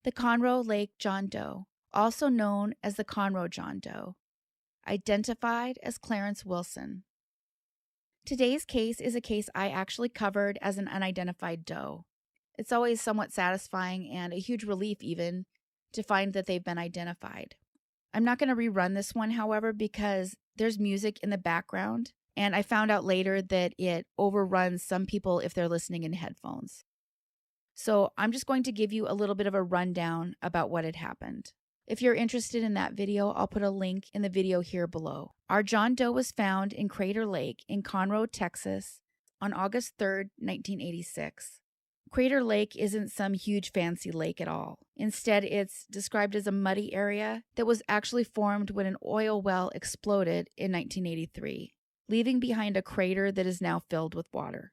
The Conroe Lake John Doe, also known as the Conroe John Doe, identified as Clarence Wilson. Today's case is a case I actually covered as an unidentified doe. It's always somewhat satisfying and a huge relief even to find that they've been identified. I'm not going to rerun this one, however, because there's music in the background, and I found out later that it overruns some people if they're listening in headphones. So I'm just going to give you a little bit of a rundown about what had happened. If you're interested in that video, I'll put a link in the video here below. Our John Doe was found in Crater Lake in Conroe, Texas on August 3rd, 1986. Crater Lake isn't some huge fancy lake at all. Instead, it's described as a muddy area that was actually formed when an oil well exploded in 1983, leaving behind a crater that is now filled with water.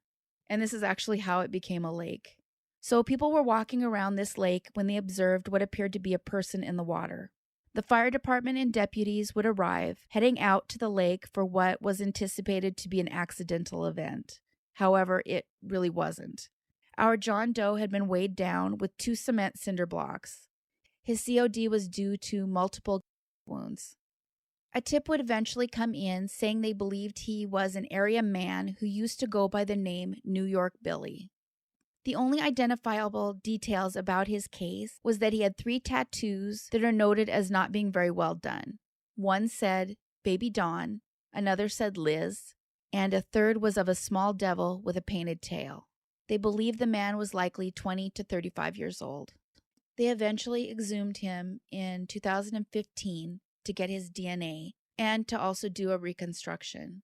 And this is actually how it became a lake. So people were walking around this lake when they observed what appeared to be a person in the water. The fire department and deputies would arrive, heading out to the lake for what was anticipated to be an accidental event. However, it really wasn't. Our John Doe had been weighed down with 2 cement cinder blocks. His COD was due to multiple wounds. A tip would eventually come in saying they believed he was an area man who used to go by the name New York Billy. The only identifiable details about his case was that he had 3 tattoos that are noted as not being very well done. One said Baby Dawn, another said Liz, and a third was of a small devil with a painted tail. They believed the man was likely 20 to 35 years old. They eventually exhumed him in 2015 to get his DNA and to also do a reconstruction.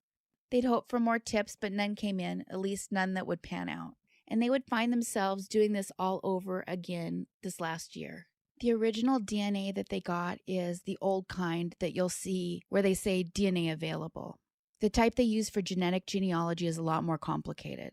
They'd hoped for more tips, but none came in, at least none that would pan out. And they would find themselves doing this all over again this last year. The original DNA that they got is the old kind that you'll see where they say DNA available. The type they use for genetic genealogy is a lot more complicated,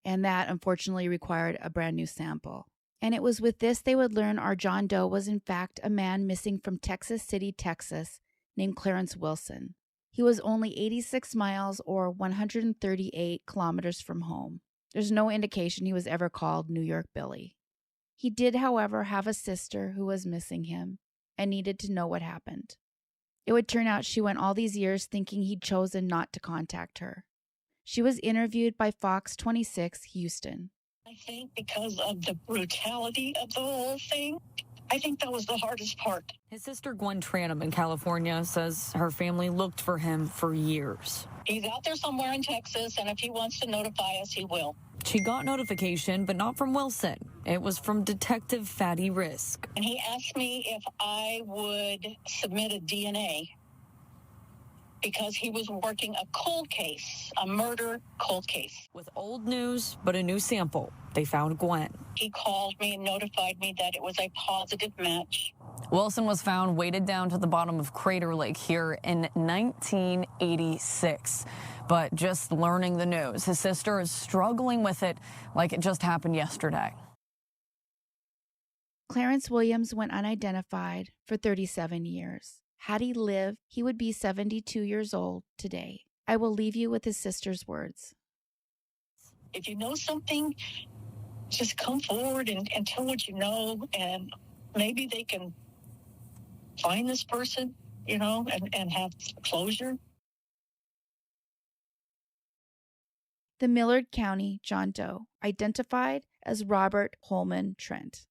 and that unfortunately required a brand new sample. And it was with this they would learn our John Doe was in fact a man missing from Texas City, Texas, named Clarence Wilson. He was only 86 miles or 138 kilometers from home. There's no indication he was ever called New York Billy. He did, however, have a sister who was missing him and needed to know what happened. It would turn out she went all these years thinking he'd chosen not to contact her. She was interviewed by Fox 26 Houston. I think because of the brutality of the whole thing, I think that was the hardest part. His sister Gwen Tranum in California says her family looked for him for years. He's out there somewhere in Texas, and if he wants to notify us, he will. She got notification, but not from Wilson. It was from Detective Fatty Risk. And he asked me if I would submit a DNA because he was working a cold case, a murder cold case. With old news, but a new sample, they found Gwen. He called me and notified me that it was a positive match. Wilson was found weighted down to the bottom of Crater Lake here in 1986. But just learning the news, his sister is struggling with it like it just happened yesterday. Clarence Williams went unidentified for 37 years. Had he lived, he would be 72 years old today. I will leave you with his sister's words. If you know something, just come forward and tell what you know, and maybe they can find this person, and have closure. The Millard County John Doe, identified as Robert Holman Trent.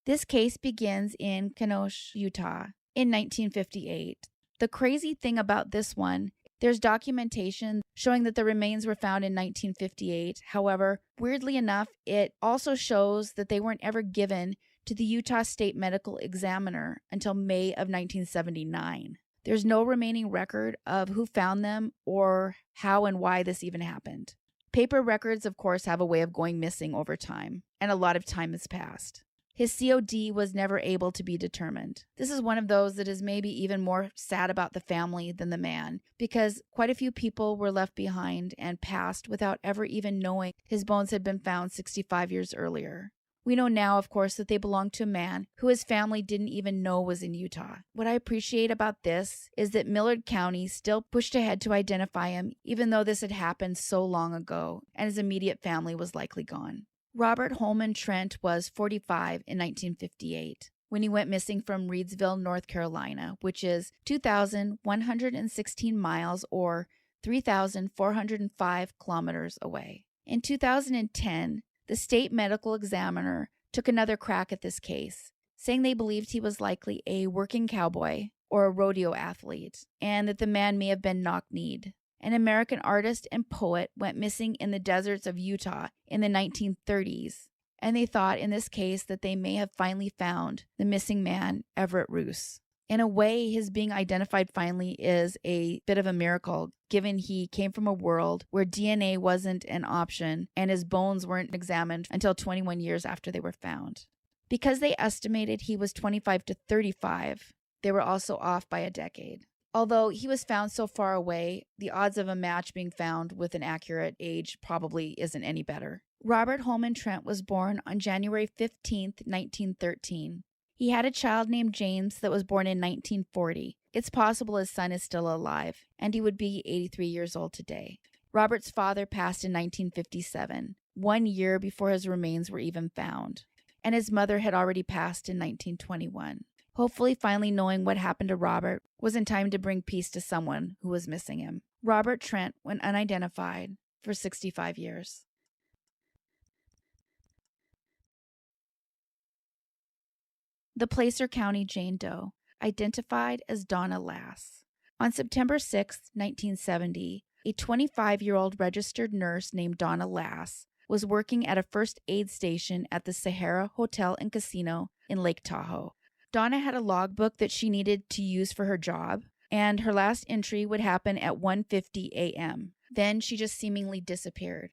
This case begins in Kenosha, Utah, in 1958. The crazy thing about this one, there's documentation showing that the remains were found in 1958. However, weirdly enough, it also shows that they weren't ever given to the Utah State Medical Examiner until May of 1979. There's no remaining record of who found them or how and why this even happened. Paper records, of course, have a way of going missing over time, and a lot of time has passed. His COD was never able to be determined. This is one of those that is maybe even more sad about the family than the man, because quite a few people were left behind and passed without ever even knowing his bones had been found 65 years earlier. We know now, of course, that they belonged to a man who his family didn't even know was in Utah. What I appreciate about this is that Millard County still pushed ahead to identify him, even though this had happened so long ago and his immediate family was likely gone. Robert Holman Trent was 45 in 1958. when he went missing from Reidsville, North Carolina, which is 2,116 miles or 3,405 kilometers away. In 2010, the state medical examiner took another crack at this case, saying they believed he was likely a working cowboy or a rodeo athlete, and that the man may have been knock-kneed. An American artist and poet went missing in the deserts of Utah in the 1930s, and they thought in this case that they may have finally found the missing man, Everett Roos. In a way, his being identified finally is a bit of a miracle, given he came from a world where DNA wasn't an option and his bones weren't examined until 21 years after they were found. Because they estimated he was 25 to 35, they were also off by a decade. Although he was found so far away, the odds of a match being found with an accurate age probably isn't any better. Robert Holman Trent was born on January 15, 1913. He had a child named James that was born in 1940. It's possible his son is still alive, and he would be 83 years old today. Robert's father passed in 1957, 1 year before his remains were even found, and his mother had already passed in 1921. Hopefully, finally knowing what happened to Robert was in time to bring peace to someone who was missing him. Robert Trent went unidentified for 65 years. The Placer County Jane Doe, identified as Donna Lass. On September 6, 1970, a 25-year-old registered nurse named Donna Lass was working at a first aid station at the Sahara Hotel and Casino in Lake Tahoe. Donna had a logbook that she needed to use for her job, and her last entry would happen at 1:50 a.m. Then she just seemingly disappeared.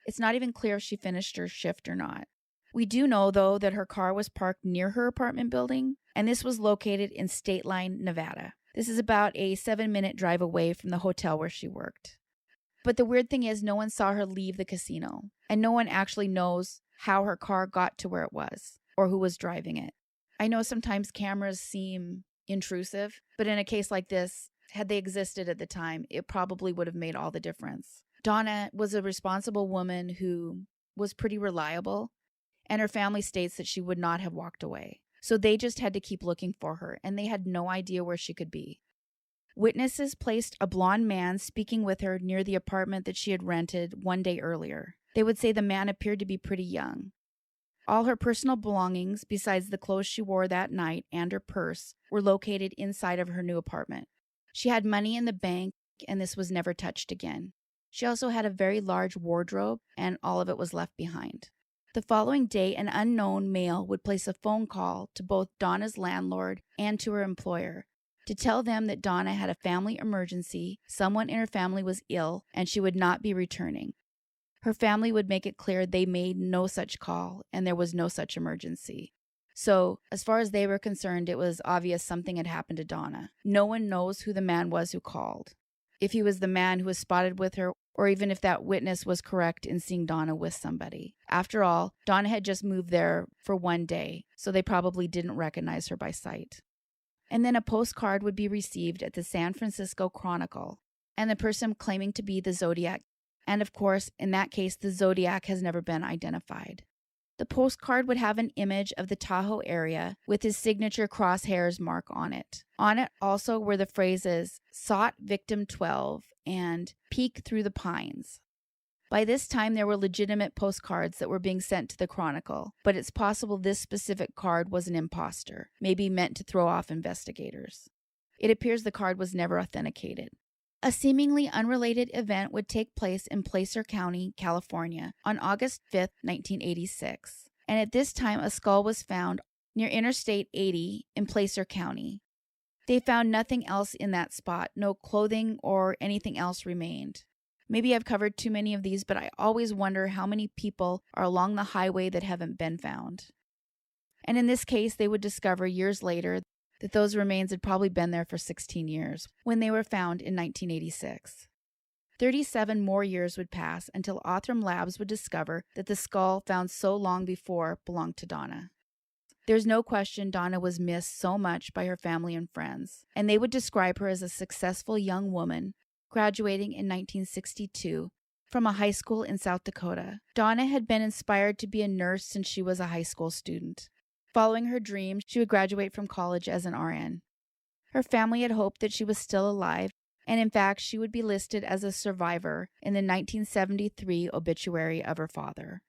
It's not even clear if she finished her shift or not. We do know, though, that her car was parked near her apartment building, and this was located in State Line, Nevada. This is about a 7-minute drive away from the hotel where she worked. But the weird thing is, no one saw her leave the casino, and no one actually knows how her car got to where it was, or who was driving it. I know sometimes cameras seem intrusive, but in a case like this, had they existed at the time, it probably would have made all the difference. Donna was a responsible woman who was pretty reliable, and her family states that she would not have walked away. So they just had to keep looking for her, and they had no idea where she could be. Witnesses placed a blonde man speaking with her near the apartment that she had rented one day earlier. They would say the man appeared to be pretty young. All her personal belongings, besides the clothes she wore that night and her purse, were located inside of her new apartment. She had money in the bank, and this was never touched again. She also had a very large wardrobe, and all of it was left behind. The following day, an unknown male would place a phone call to both Donna's landlord and to her employer to tell them that Donna had a family emergency, someone in her family was ill, and she would not be returning. Her family would make it clear they made no such call and there was no such emergency. So, as far as they were concerned, it was obvious something had happened to Donna. No one knows who the man was who called, if he was the man who was spotted with her, or even if that witness was correct in seeing Donna with somebody. After all, Donna had just moved there for 1 day, so they probably didn't recognize her by sight. And then a postcard would be received at the San Francisco Chronicle, and the person claiming to be the Zodiac. And of course, in that case, the Zodiac has never been identified. The postcard would have an image of the Tahoe area with his signature crosshairs mark on it. On it also were the phrases, "Sought Victim 12" and "Peek Through the Pines." By this time, there were legitimate postcards that were being sent to the Chronicle, but it's possible this specific card was an imposter, maybe meant to throw off investigators. It appears the card was never authenticated. A seemingly unrelated event would take place in Placer County, California, on August 5, 1986, and at this time a skull was found near Interstate 80 in Placer County. They found nothing else in that spot, no clothing or anything else remained. Maybe I've covered too many of these, but I always wonder how many people are along the highway that haven't been found. And in this case, they would discover years later that those remains had probably been there for 16 years when they were found in 1986. 37 more years would pass until Othram Labs would discover that the skull found so long before belonged to Donna. There's no question Donna was missed so much by her family and friends, and they would describe her as a successful young woman graduating in 1962 from a high school in South Dakota. Donna had been inspired to be a nurse since she was a high school student. Following her dream, she would graduate from college as an RN. Her family had hoped that she was still alive, and in fact, she would be listed as a survivor in the 1973 obituary of her father.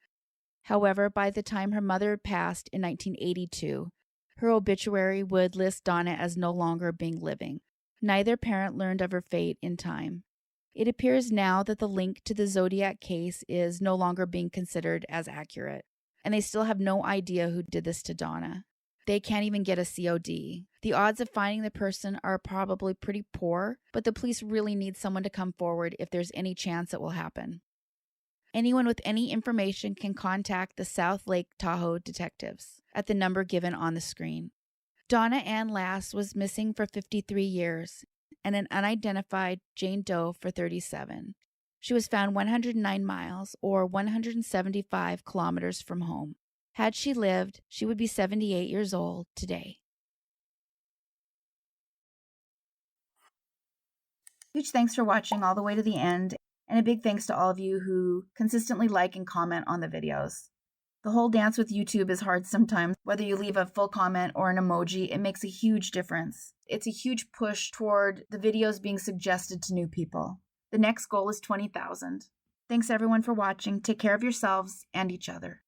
However, by the time her mother had passed in 1982, her obituary would list Donna as no longer being living. Neither parent learned of her fate in time. It appears now that the link to the Zodiac case is no longer being considered as accurate, and they still have no idea who did this to Donna. They can't even get a COD. The odds of finding the person are probably pretty poor, but the police really need someone to come forward if there's any chance it will happen. Anyone with any information can contact the South Lake Tahoe detectives at the number given on the screen. Donna Ann Lass was missing for 53 years and an unidentified Jane Doe for 37. She was found 109 miles or 175 kilometers from home. Had she lived, she would be 78 years old today. Huge thanks for watching all the way to the end, and a big thanks to all of you who consistently like and comment on the videos. The whole dance with YouTube is hard sometimes. Whether you leave a full comment or an emoji, it makes a huge difference. It's a huge push toward the videos being suggested to new people. The next goal is 20,000. Thanks everyone for watching. Take care of yourselves and each other.